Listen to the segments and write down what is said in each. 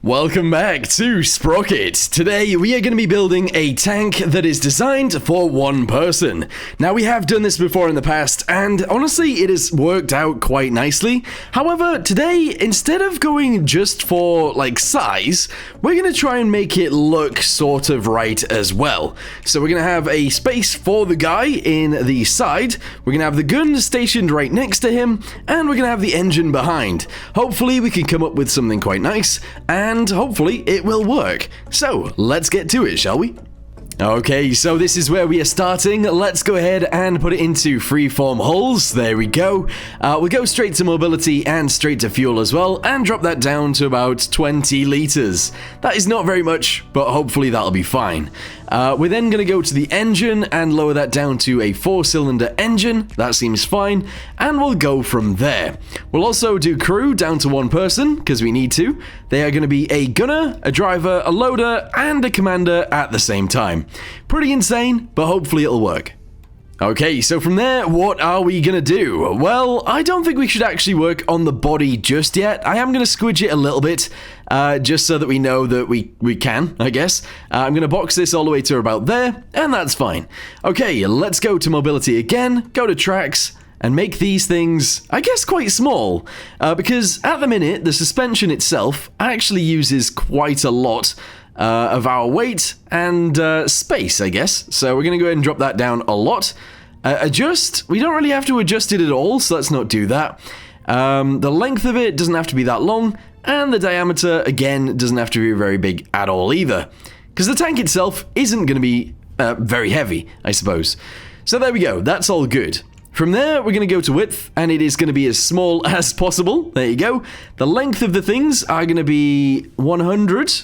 Welcome back to Sprocket. Today we are going to be building a tank that is designed for one person. Now we have done this before in the past and honestly it has worked out quite nicely. However, today instead of going just for like size, we're going to try and make it look sort of right as well. So we're going to have a space for the guy in the side, we're going to have the gun stationed right next to him, and we're going to have the engine behind. Hopefully we can come up with something quite nice and hopefully it will work. So let's get to it, shall we? Okay, so this is where we are starting. Let's go ahead and put it into freeform hulls. There we go. We'll go straight to mobility and straight to fuel as well, and drop that down to about 20 liters. That is not very much, but hopefully that'll be fine. We're then going to go to the engine and lower that down to a 4-cylinder engine. That seems fine, and we'll go from there. We'll also do crew down to one person, because we need to. They are going to be a gunner, a driver, a loader, and a commander at the same time. Pretty insane, but hopefully it'll work. Okay, so from there, what are we gonna do? Well, I don't think we should actually work on the body just yet. I am gonna squidge it a little bit, just so that we know that we can, I guess. I'm gonna box this all the way to about there, and that's fine. Okay, let's go to mobility again, go to tracks, and make these things, I guess, quite small. Because at the minute, the suspension itself actually uses quite a lot of our weight and space, I guess. So we're going to go ahead and drop that down a lot. Adjust, we don't really have to adjust it at all, so let's not do that. The length of it doesn't have to be that long, and the diameter, again, doesn't have to be very big at all either. Because the tank itself isn't going to be very heavy, I suppose. So there we go, that's all good. From there, we're going to go to width, and it is going to be as small as possible. There you go. The length of the things are going to be 100.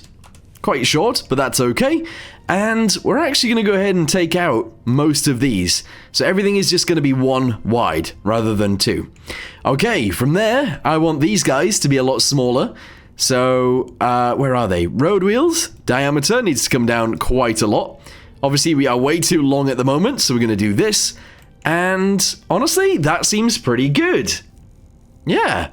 Quite short, but that's okay. And we're actually going to go ahead and take out most of these. So everything is just going to be 1 wide rather than 2. Okay, from there, I want these guys to be a lot smaller. So, where are they? Road wheels. Diameter needs to come down quite a lot. Obviously, we are way too long at the moment, so we're going to do this. And honestly, that seems pretty good. Yeah,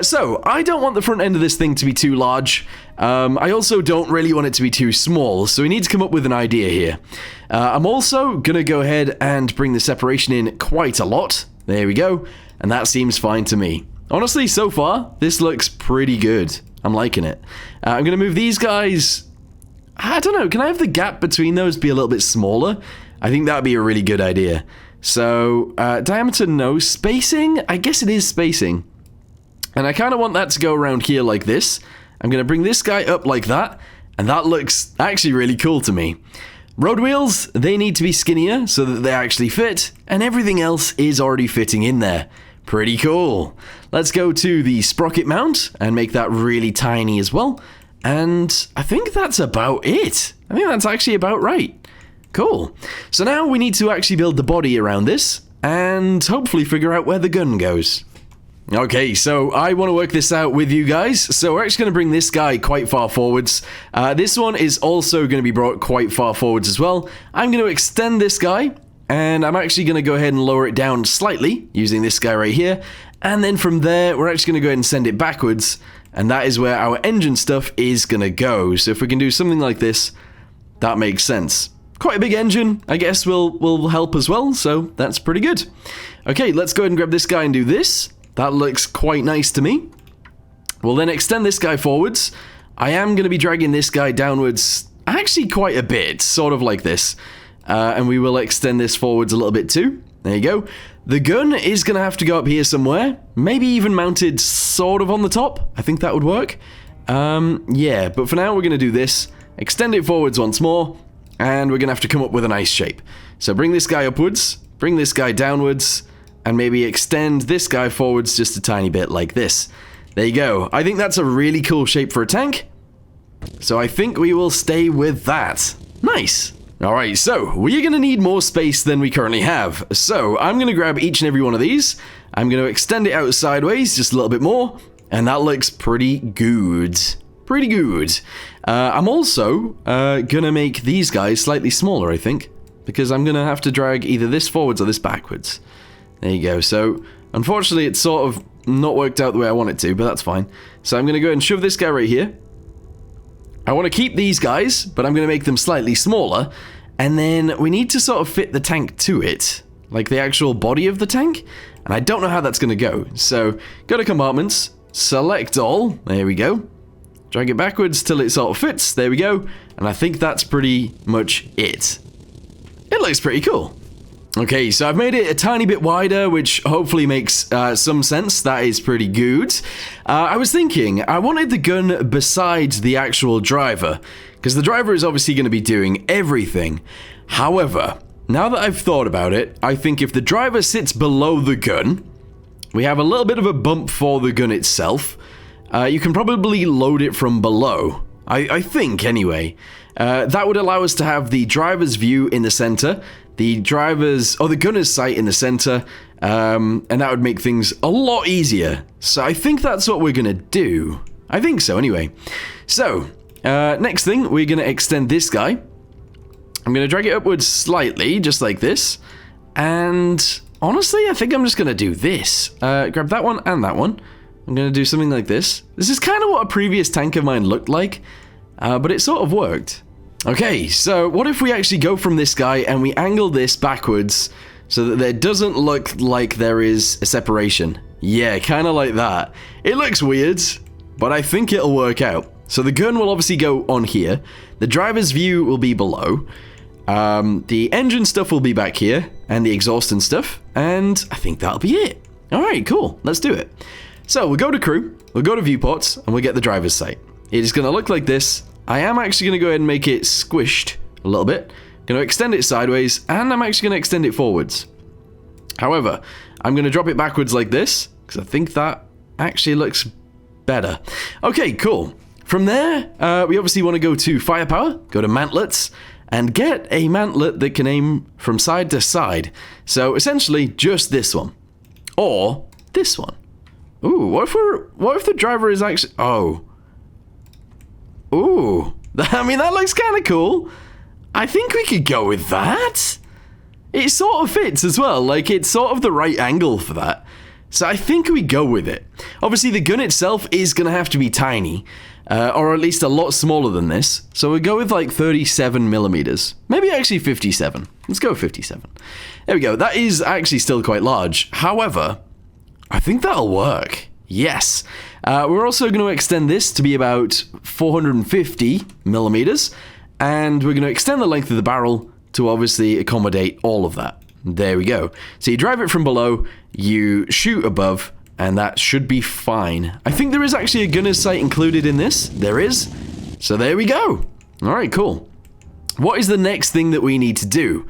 so I don't want the front end of this thing to be too large. I also don't really want it to be too small, so we need to come up with an idea here. I'm also going to go ahead and bring the separation in quite a lot. There we go, and that seems fine to me. Honestly, so far, this looks pretty good. I'm liking it. I'm going to move these guys. I don't know, can I have the gap between those be a little bit smaller? I think that would be a really good idea. So, diameter, no. Spacing, I guess it is spacing. And I kind of want that to go around here like this. I'm going to bring this guy up like that, and that looks actually really cool to me. Road wheels, they need to be skinnier so that they actually fit, and everything else is already fitting in there. Pretty cool. Let's go to the sprocket mount and make that really tiny as well. And I think that's about it. I think that's actually about right. Cool. So now we need to actually build the body around this and hopefully figure out where the gun goes. Okay, so I want to work this out with you guys. So we're actually going to bring this guy quite far forwards. This one is also going to be brought quite far forwards as well. I'm going to extend this guy, and I'm actually going to go ahead and lower it down slightly using this guy right here. And then from there, we're actually going to go ahead and send it backwards. And that is where our engine stuff is going to go. So if we can do something like this, that makes sense. Quite a big engine, I guess, will help as well, so that's pretty good. Okay, let's go ahead and grab this guy and do this. That looks quite nice to me. We'll then extend this guy forwards. I am going to be dragging this guy downwards actually quite a bit, sort of like this. And we will extend this forwards a little bit too. There you go. The gun is going to have to go up here somewhere, maybe even mounted sort of on the top. I think that would work. Yeah, but for now we're going to do this. Extend it forwards once more. And we're going to have to come up with a nice shape. So bring this guy upwards, bring this guy downwards, and maybe extend this guy forwards just a tiny bit like this. There you go. I think that's a really cool shape for a tank. So I think we will stay with that. Nice. Alright, so we're going to need more space than we currently have. So I'm going to grab each and every one of these. I'm going to extend it out sideways just a little bit more. And that looks pretty good. Pretty good. I'm also gonna make these guys slightly smaller, I think, because I'm gonna have to drag either this forwards or this backwards. There you go. So unfortunately it's sort of not worked out the way I want it to, but that's fine. So I'm gonna go ahead and shove this guy right here, I want to keep these guys, but I'm going to make them slightly smaller. And then we need to sort of fit the tank to it, like the actual body of the tank. And I don't know how that's going to go. So go to compartments, select all. There we go. Drag it backwards till it sort of fits. There we go. And I think that's pretty much it. It looks pretty cool. Okay, so I've made it a tiny bit wider, which hopefully makes some sense. That is pretty good. I was thinking, I wanted the gun beside the actual driver, because the driver is obviously going to be doing everything. However, now that I've thought about it, I think if the driver sits below the gun, we have a little bit of a bump for the gun itself. You can probably load it from below. I think, anyway. That would allow us to have the driver's view in the center, the gunner's sight in the center, and that would make things a lot easier. So I think that's what we're gonna do. I think so, anyway. So, next thing, we're gonna extend this guy. I'm gonna drag it upwards slightly, just like this. And honestly, I think I'm just gonna do this. Grab that one and that one. I'm gonna do something like this. This is kind of what a previous tank of mine looked like, but it sort of worked. Okay, so what if we actually go from this guy and we angle this backwards so that there doesn't look like there is a separation? Yeah, kind of like that. It looks weird, but I think it'll work out. So the gun will obviously go on here. The driver's view will be below. The engine stuff will be back here, and the exhaust and stuff, and I think that'll be it. Alright, cool, let's do it. So we'll go to crew, we'll go to viewports, and we'll get the driver's sight. It is going to look like this. I am actually going to go ahead and make it squished a little bit. Going to extend it sideways, and I'm actually going to extend it forwards. However, I'm going to drop it backwards like this, because I think that actually looks better. Okay, cool. From there, we obviously want to go to firepower, go to mantlets, and get a mantlet that can aim from side to side. So essentially, just this one. Or this one. Ooh, what if the driver is actually... Oh. Ooh, I mean, that looks kind of cool. I think we could go with that. It sort of fits as well, like it's sort of the right angle for that. So I think we go with it. Obviously, the gun itself is going to have to be tiny, or at least a lot smaller than this. So we'll go with like 37 millimeters. Maybe actually 57. Let's go 57. There we go. That is actually still quite large. However, I think that'll work. Yes. We're also going to extend this to be about 450 millimeters, and we're going to extend the length of the barrel to obviously accommodate all of that. There we go. So you drive it from below, you shoot above, and that should be fine. I think there is actually a gunner's sight included in this. There is. So there we go. All right, cool. What is the next thing that we need to do?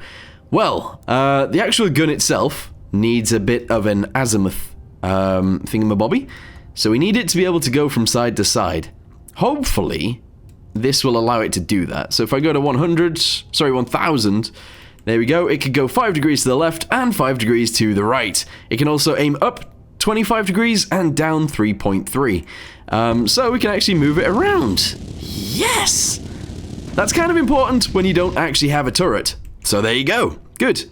Well, the actual gun itself needs a bit of an azimuth thingamabobby. So we need it to be able to go from side to side. Hopefully, this will allow it to do that. So if I go to 1000, there we go. It could go 5 degrees to the left and 5 degrees to the right. It can also aim up 25 degrees and down 3.3. So we can actually move it around. Yes! That's kind of important when you don't actually have a turret. So there you go. Good.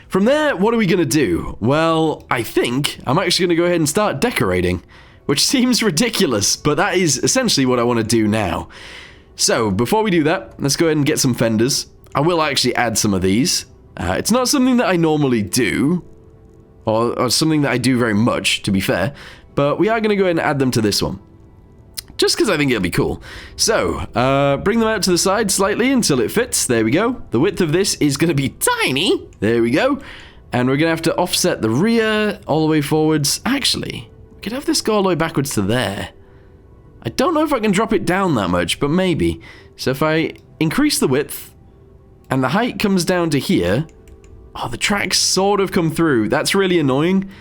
From there, what are we going to do? Well, I think I'm actually going to go ahead and start decorating, which seems ridiculous, but that is essentially what I want to do now. So, before we do that, let's go ahead and get some fenders. I will actually add some of these. It's not something that I normally do, or something that I do very much, to be fair, but we are going to go ahead and add them to this one. Just because I think it'll be cool. So, bring them out to the side slightly until it fits. There we go. The width of this is going to be tiny. There we go. And we're going to have to offset the rear all the way forwards. Actually, we could have this go all the way backwards to there. I don't know if I can drop it down that much, but maybe. So if I increase the width and the height comes down to here. Oh, the tracks sort of come through. That's really annoying.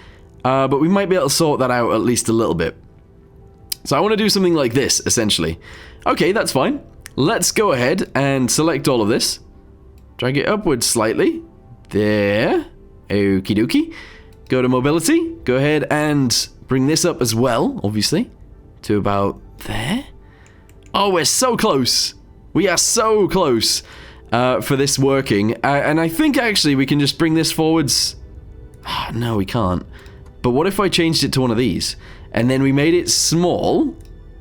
But we might be able to sort that out at least a little bit. So I want to do something like this, essentially. Okay, that's fine. Let's go ahead and select all of this. Drag it upwards slightly. There. Okie dokie. Go to mobility. Go ahead and bring this up as well, obviously, to about there. Oh, we're so close. We are so close for this working. And I think, actually, we can just bring this forwards. No, we can't. But what if I changed it to one of these? And then we made it small,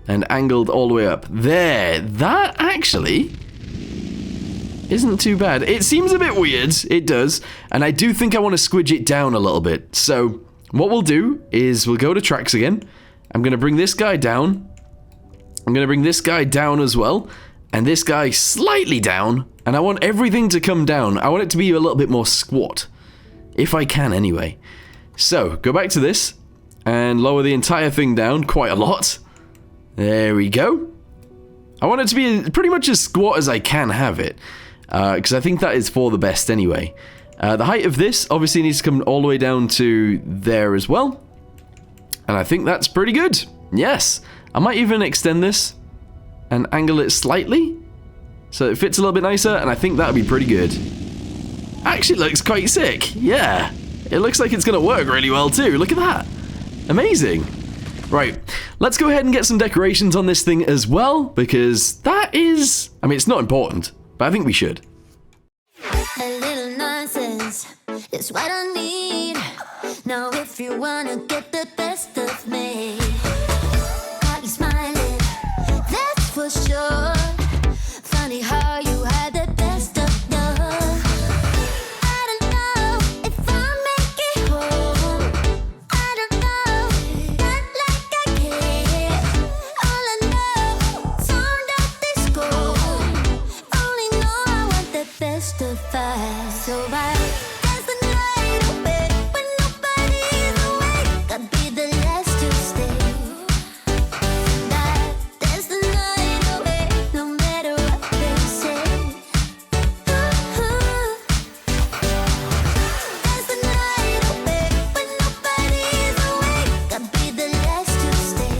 and angled all the way up. There. That actually isn't too bad. It seems a bit weird. It does. And I do think I want to squidge it down a little bit. So what we'll do is we'll go to tracks again. I'm going to bring this guy down. I'm going to bring this guy down as well. And this guy slightly down. And I want everything to come down. I want it to be a little bit more squat. If I can, anyway. So, go back to this. And lower the entire thing down quite a lot. There we go. I want it to be pretty much as squat as I can have it. Because I think that is for the best anyway. The height of this obviously needs to come all the way down to there as well. And I think that's pretty good. Yes. I might even extend this and angle it slightly so it fits a little bit nicer, and I think that would be pretty good. Actually looks quite sick. Yeah. It looks like it's going to work really well too. Look at that. Amazing. Right. Let's go ahead and get some decorations on this thing as well, because that is... I mean, it's not important, but I think we should. A little nonsense is what I need. Now if you wanna get the best of me, got you smiling, that's for sure. Funny how you had the best of love. I don't know if I'll make it home. I don't know, not like I care. All I know, sound of disco. Only know I want the best of us. So I dance the night away when nobody's awake. Gotta be the last to stay. Dance the night away, no matter what they say. Dance the night away when nobody's awake. Gotta be the last to stay.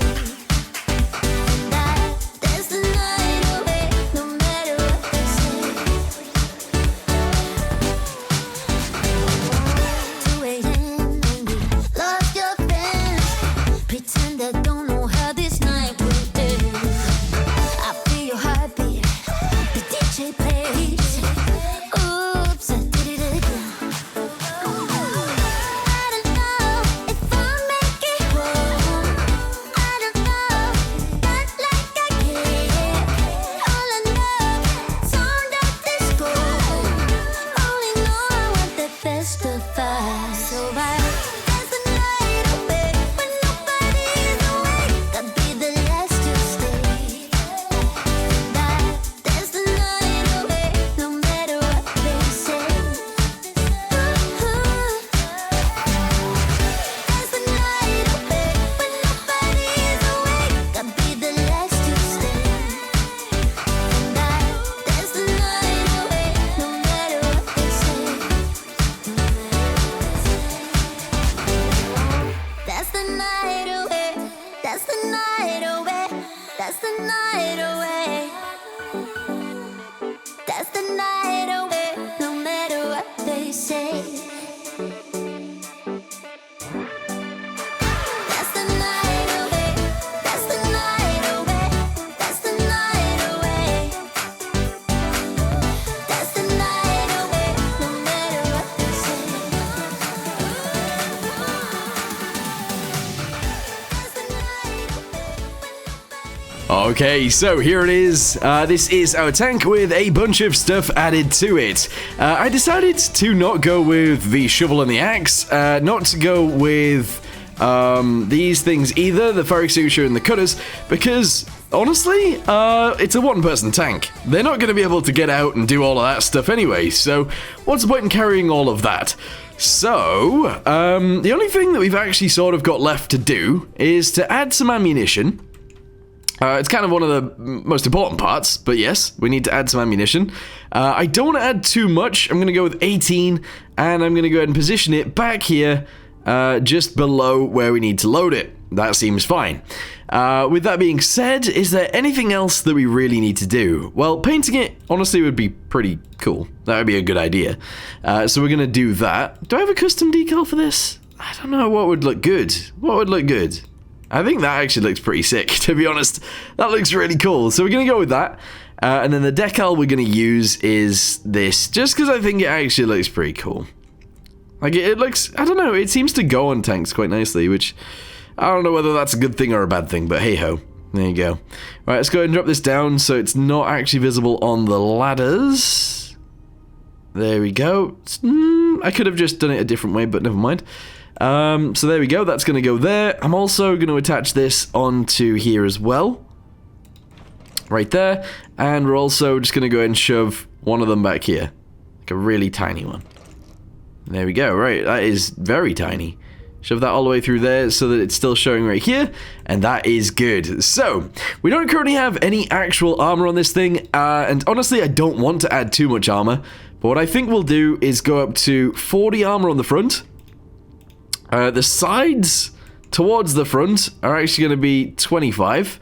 Dance the night away, no matter what they say. 2 a.m. and we lost your friends. Pretend I don't know how this night will end. I feel your heartbeat, the DJ plays. Oops, I did it again. I don't know if I'll make it home. I don't know, not like I care. All I know, sound of disco. Only know I want the best of us. So I dance the night away when nobody's awake. Gotta be the last to stay. Dance the night away, no matter what they say. Dance the night away when nobody's awake. Gotta be the last to stay. Dance the night away, no matter what they say. That's the night away. That's the night away. That's the night away. That's the night away, no matter what they say. That's the night away. That's the night away. That's the night away. That's the night away, no matter what they say. That's the night away. Okay, so here it is. This is our tank with a bunch of stuff added to it. I decided to not go with the shovel and the axe, not to go with these things either, the fire extinguisher and the cutters, because honestly, it's a one-person tank. They're not going to be able to get out and do all of that stuff anyway, so what's the point in carrying all of that? So, the only thing that we've actually sort of got left to do is to add some ammunition. It's kind of one of the most important parts, but yes, we need to add some ammunition. I don't want to add too much. I'm going to go with 18, and I'm going to go ahead and position it back here, just below where we need to load it. That seems fine. With that being said, is there anything else that we really need to do? Well, painting it, honestly, would be pretty cool. That would be a good idea. So we're going to do that. Do I have a custom decal for this? I don't know what would look good. What would look good? I think that actually looks pretty sick, to be honest. That looks really cool. So we're going to go with that. And then the decal we're going to use is this, just because I think it actually looks pretty cool. Like, it looks, I don't know, it seems to go on tanks quite nicely, which I don't know whether that's a good thing or a bad thing, but hey-ho. There you go. Right, let's go ahead and drop this down so it's not actually visible on the ladders. There we go. I could have just done it a different way, but never mind. So there we go. That's going to go there. I'm also going to attach this onto here as well. Right there. And we're also just going to go ahead and shove one of them back here. Like a really tiny one. There we go. Right, that is very tiny. Shove that all the way through there so that it's still showing right here, and that is good. So, we don't currently have any actual armor on this thing, and honestly, I don't want to add too much armor, but what I think we'll do is go up to 40 armor on the front. The sides towards the front are actually going to be 25.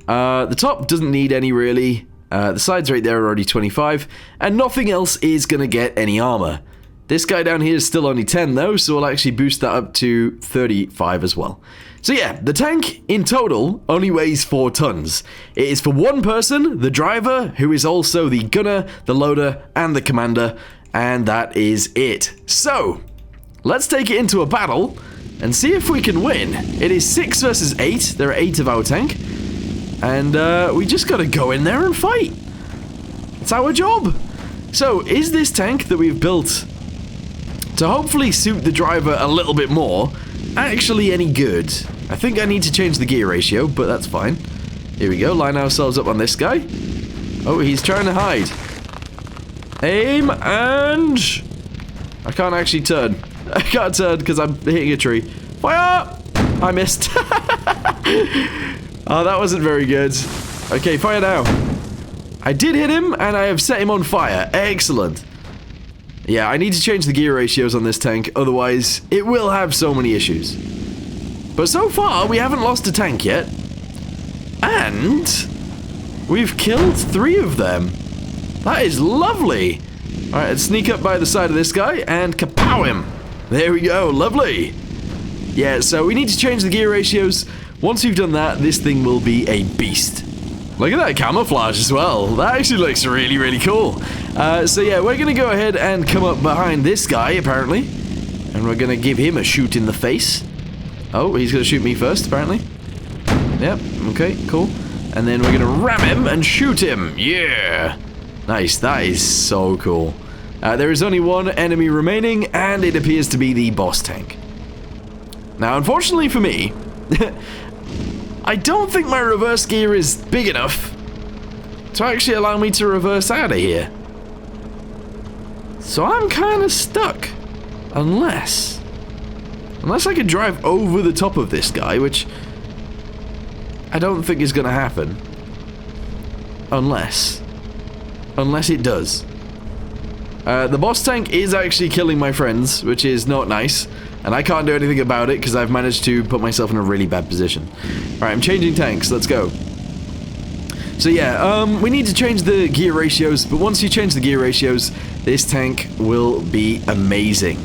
The top doesn't need any, really. The sides right there are already 25, and nothing else is going to get any armor. This guy down here is still only 10 though, so we'll actually boost that up to 35 as well. So yeah, the tank in total only weighs 4 tons. It is for one person, the driver, who is also the gunner, the loader, and the commander, and that is it. So, let's take it into a battle and see if we can win. It is 6 versus 8, there are 8 of our tank, and we just gotta go in there and fight. It's our job. So, is this tank that we've built to hopefully suit the driver a little bit more actually any good? I think I need to change the gear ratio, but that's fine. Here we go, line ourselves up on this guy. Oh, he's trying to hide. Aim, and I can't actually turn. I can't turn because I'm hitting a tree. Fire! I missed. Oh, that wasn't very good. Okay, fire now. I did hit him, and I have set him on fire. Excellent. Yeah, I need to change the gear ratios on this tank, otherwise it will have so many issues. But so far, we haven't lost a tank yet. And we've killed 3 of them. That is lovely. Alright, let's sneak up by the side of this guy and kapow him. There we go, lovely. Yeah, so we need to change the gear ratios. Once we've done that, this thing will be a beast. Look at that camouflage as well. That actually looks really, really cool. So yeah, we're going to go ahead and come up behind this guy, apparently. And we're going to give him a shoot in the face. Oh, he's going to shoot me first, apparently. Yep, okay, cool. And then we're going to ram him and shoot him. Yeah! Nice, that is so cool. There is only one enemy remaining, and it appears to be the boss tank. Now, unfortunately for me, I don't think my reverse gear is big enough to actually allow me to reverse out of here. So I'm kind of stuck. Unless I could drive over the top of this guy, which I don't think is going to happen. Unless it does. The boss tank is actually killing my friends, which is not nice. And I can't do anything about it because I've managed to put myself in a really bad position. Alright, I'm changing tanks. Let's go. So yeah, we need to change the gear ratios, but once you change the gear ratios, this tank will be amazing.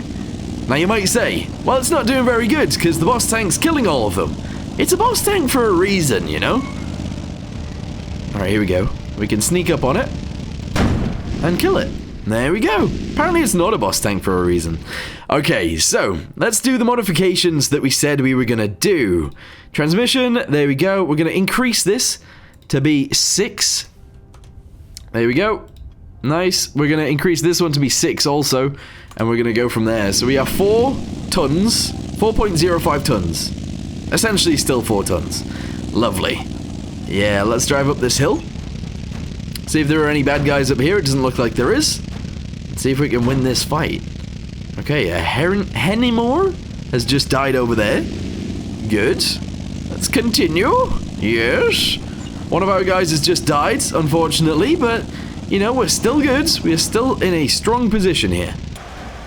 Now you might say, well, it's not doing very good because the boss tank's killing all of them. It's a boss tank for a reason, you know? Alright, here we go. We can sneak up on it and kill it. There we go. Apparently it's not a boss tank for a reason. Okay, so let's do the modifications that we said we were going to do. Transmission, there we go. We're going to increase this to be 6. There we go. Nice. We're going to increase this one to be 6 also, and we're going to go from there. So we have 4 tons, 4.05 tons. Essentially still 4 tons. Lovely. Yeah, let's drive up this hill. See if there are any bad guys up here. It doesn't look like there is. Let's see if we can win this fight. Okay, a Henimore has just died over there. Good. Let's continue. Yes. One of our guys has just died, unfortunately, but, you know, we're still good. We're still in a strong position here.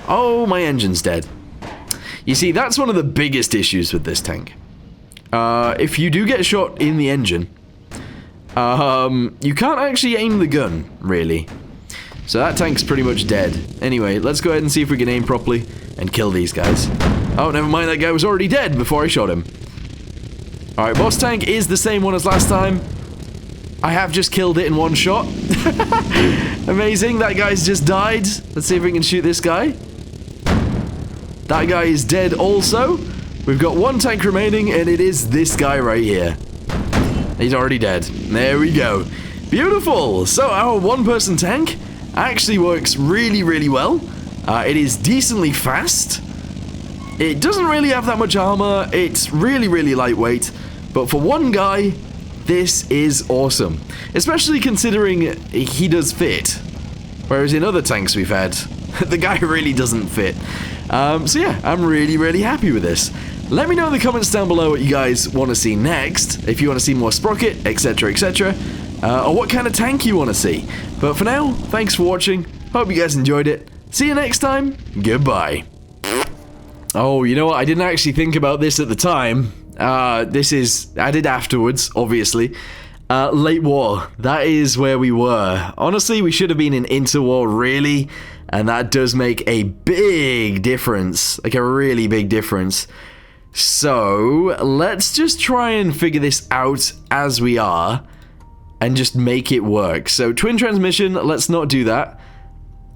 Oh, my engine's dead. You see, that's one of the biggest issues with this tank. If you do get shot in the engine, you can't actually aim the gun, really. So that tank's pretty much dead. Anyway, let's go ahead and see if we can aim properly and kill these guys. Oh, never mind, that guy was already dead before I shot him. Alright, boss tank is the same one as last time. I have just killed it in one shot. Amazing, that guy's just died. Let's see if we can shoot this guy. That guy is dead also. We've got one tank remaining, and it is this guy right here. He's already dead. There we go. Beautiful. So our one-person tank actually works really, really well. It is decently fast. It doesn't really have that much armor. It's really, really lightweight. But for one guy, this is awesome. Especially considering he does fit. Whereas in other tanks we've had, the guy really doesn't fit. So yeah, I'm really, really happy with this. Let me know in the comments down below what you guys want to see next. If you want to see more Sprocket, etc, etc. Or what kind of tank you want to see. But for now, thanks for watching. Hope you guys enjoyed it. See you next time. Goodbye. Oh, you know what? I didn't actually think about this at the time. This is added afterwards, obviously. Late war. That is where we were. Honestly, we should have been in interwar, really. And that does make a big difference. Like a really big difference. So, let's just try and figure this out as we are. And just make it work. So, twin transmission, let's not do that.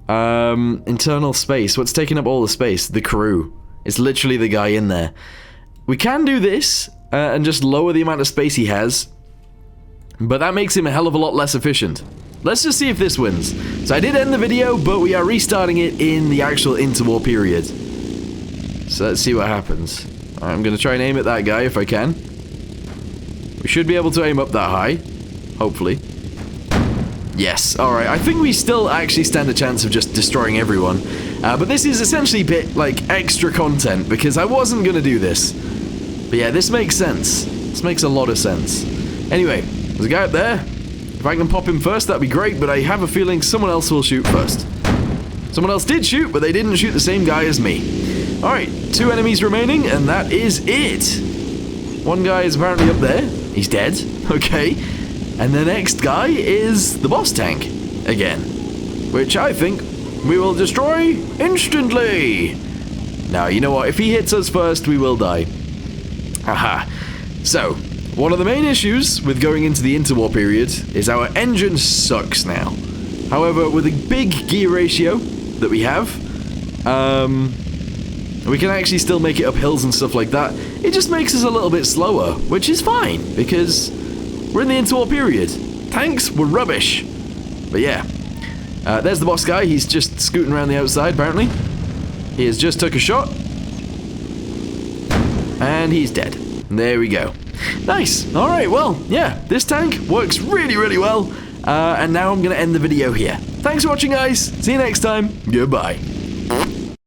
Internal space. What's taking up all the space? The crew. It's literally the guy in there. We can do this and just lower the amount of space he has. But that makes him a hell of a lot less efficient. Let's just see if this wins. So I did end the video, but we are restarting it in the actual interwar period. So let's see what happens. I'm going to try and aim at that guy if I can. We should be able to aim up that high. Hopefully. Yes, alright. I think we still actually stand a chance of just destroying everyone. But this is essentially a bit, like, extra content, because I wasn't going to do this. But yeah, this makes sense. This makes a lot of sense. Anyway, there's a guy up there. If I can pop him first, that'd be great, but I have a feeling someone else will shoot first. Someone else did shoot, but they didn't shoot the same guy as me. Alright, 2 enemies remaining, and that is it. One guy is apparently up there. He's dead. Okay. And the next guy is the boss tank. Again. Which I think we will destroy instantly. Now, you know what? If he hits us first, we will die. Aha. So, one of the main issues with going into the interwar period is our engine sucks now. However, with a big gear ratio that we have, we can actually still make it up hills and stuff like that. It just makes us a little bit slower, which is fine, because we're in the interwar period. Tanks were rubbish. But yeah. There's the boss guy. He's just scooting around the outside, apparently. He has just took a shot. And he's dead. There we go. Nice. Alright, well, yeah. This tank works really, really well. And now I'm going to end the video here. Thanks for watching, guys. See you next time. Goodbye.